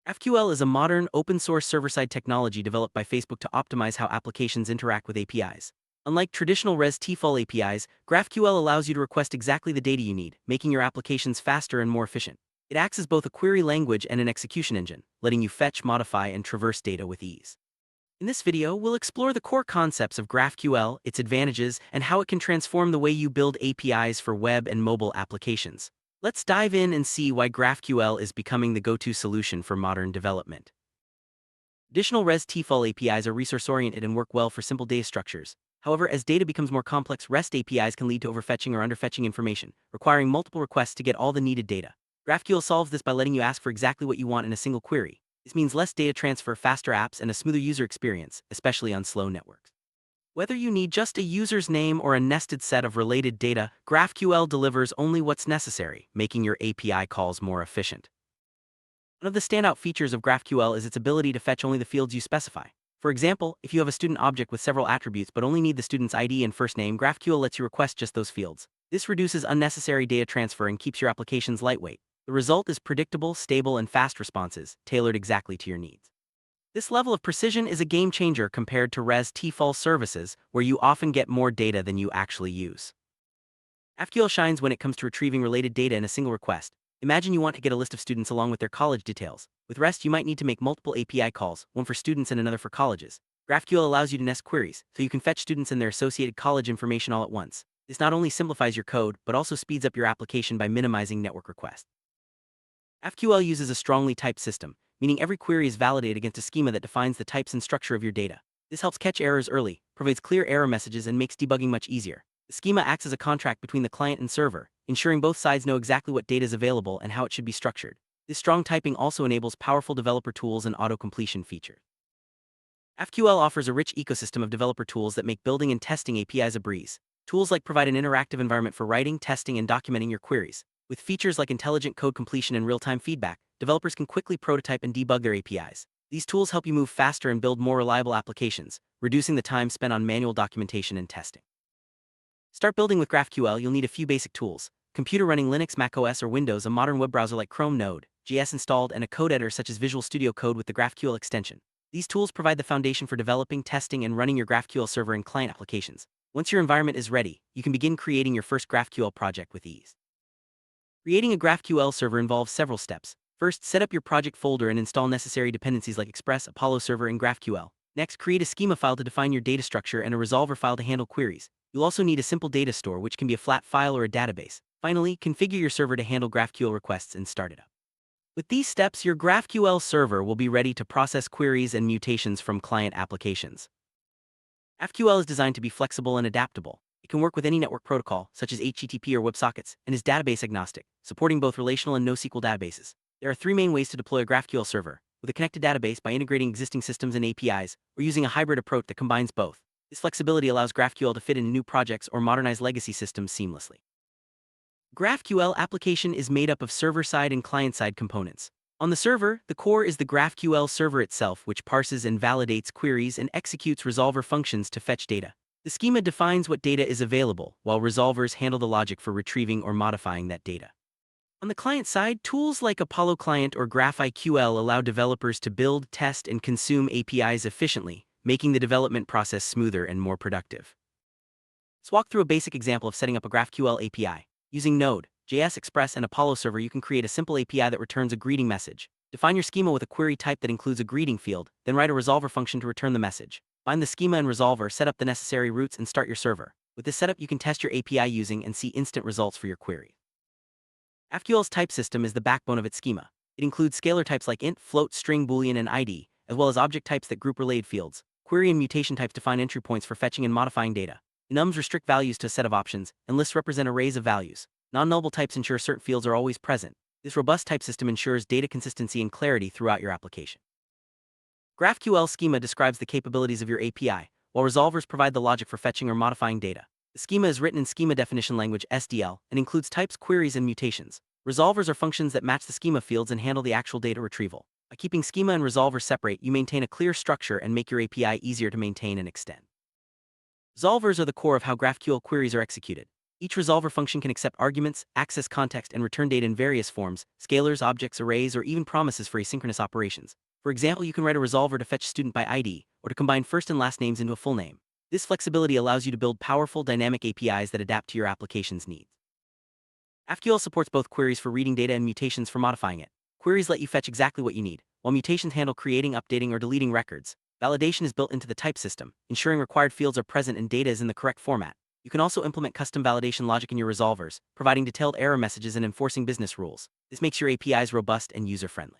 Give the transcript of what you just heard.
GraphQL is a modern, open-source server-side technology developed by Facebook to optimize how applications interact with APIs. Unlike traditional REST-TFL APIs, GraphQL allows you to request exactly the data you need, making your applications faster and more efficient. It acts as both a query language and an execution engine, letting you fetch, modify, and traverse data with ease. In this video, we'll explore the core concepts of GraphQL, its advantages, and how it can transform the way you build APIs for web and mobile applications. Let's dive in and see why GraphQL is becoming the go-to solution for modern development. Additional REST-TFL APIs are resource-oriented and work well for simple data structures. However, as data becomes more complex, REST APIs can lead to overfetching or underfetching information, requiring multiple requests to get all the needed data. GraphQL solves this by letting you ask for exactly what you want in a single query. This means less data transfer, faster apps, and a smoother user experience, especially on slow networks. Whether you need just a user's name or a nested set of related data, GraphQL delivers only what's necessary, making your API calls more efficient. One of the standout features of GraphQL is its ability to fetch only the fields you specify. For example, if you have a student object with several attributes but only need the student's ID and first name, GraphQL lets you request just those fields. This reduces unnecessary data transfer and keeps your applications lightweight. The result is predictable, stable, and fast responses, tailored exactly to your needs. This level of precision is a game changer compared to REST-TFL services, where you often get more data than you actually use. GraphQL shines when it comes to retrieving related data in a single request. Imagine you want to get a list of students along with their college details. With REST, you might need to make multiple API calls, one for students and another for colleges. GraphQL allows you to nest queries, so you can fetch students and their associated college information all at once. This not only simplifies your code, but also speeds up your application by minimizing network requests. GraphQL uses a strongly typed system, meaning every query is validated against a schema that defines the types and structure of your data. This helps catch errors early, provides clear error messages, and makes debugging much easier. The schema acts as a contract between the client and server, ensuring both sides know exactly what data is available and how it should be structured. This strong typing also enables powerful developer tools and auto-completion features. GraphQL offers a rich ecosystem of developer tools that make building and testing APIs a breeze. Tools like provide an interactive environment for writing, testing, and documenting your queries. With features like intelligent code completion and real-time feedback, developers can quickly prototype and debug their APIs. These tools help you move faster and build more reliable applications, reducing the time spent on manual documentation and testing. Start building with GraphQL. You'll need a few basic tools: computer running Linux, macOS, or Windows, a modern web browser like Chrome, nodejs installed, and a code editor such as Visual Studio Code with the GraphQL extension. These tools provide the foundation for developing, testing, and running your GraphQL server and client applications. Once your environment is ready, you can begin creating your first GraphQL project with ease. Creating a GraphQL server involves several steps. First, set up your project folder and install necessary dependencies like Express, Apollo Server, and GraphQL. Next, create a schema file to define your data structure and a resolver file to handle queries. You'll also need a simple data store, which can be a flat file or a database. Finally, configure your server to handle GraphQL requests and start it up. With these steps, your GraphQL server will be ready to process queries and mutations from client applications. GraphQL is designed to be flexible and adaptable. It can work with any network protocol, such as HTTP or WebSockets, and is database agnostic, supporting both relational and NoSQL databases. There are three main ways to deploy a GraphQL server: with a connected database by integrating existing systems and APIs, or using a hybrid approach that combines both. This flexibility allows GraphQL to fit into new projects or modernize legacy systems seamlessly. GraphQL application is made up of server-side and client-side components. On the server, the core is the GraphQL server itself, which parses and validates queries and executes resolver functions to fetch data. The schema defines what data is available, while resolvers handle the logic for retrieving or modifying that data. On the client side, tools like Apollo Client or GraphQL allow developers to build, test, and consume APIs efficiently, making the development process smoother and more productive. Let's walk through a basic example of setting up a GraphQL API. Using Node.js, Express, and Apollo Server, you can create a simple API that returns a greeting message. Define your schema with a query type that includes a greeting field, then write a resolver function to return the message. Bind the schema and resolver, set up the necessary routes, and start your server. With this setup, you can test your API using and see instant results for your query. GraphQL's type system is the backbone of its schema. It includes scalar types like int, float, string, boolean, and ID, as well as object types that group related fields. Query and mutation types define entry points for fetching and modifying data. Enums restrict values to a set of options, and lists represent arrays of values. Non-nullable types ensure certain fields are always present. This robust type system ensures data consistency and clarity throughout your application. GraphQL schema describes the capabilities of your API, while resolvers provide the logic for fetching or modifying data. The schema is written in schema definition language (SDL) and includes types, queries, and mutations. Resolvers are functions that match the schema fields and handle the actual data retrieval. By keeping schema and resolver separate, you maintain a clear structure and make your API easier to maintain and extend. Resolvers are the core of how GraphQL queries are executed. Each resolver function can accept arguments, access context, and return data in various forms: scalars, objects, arrays, or even promises for asynchronous operations. For example, you can write a resolver to fetch student by ID, or to combine first and last names into a full name. This flexibility allows you to build powerful, dynamic APIs that adapt to your application's needs. GraphQL supports both queries for reading data and mutations for modifying it. Queries let you fetch exactly what you need, while mutations handle creating, updating, or deleting records. Validation is built into the type system, ensuring required fields are present and data is in the correct format. You can also implement custom validation logic in your resolvers, providing detailed error messages and enforcing business rules. This makes your APIs robust and user-friendly.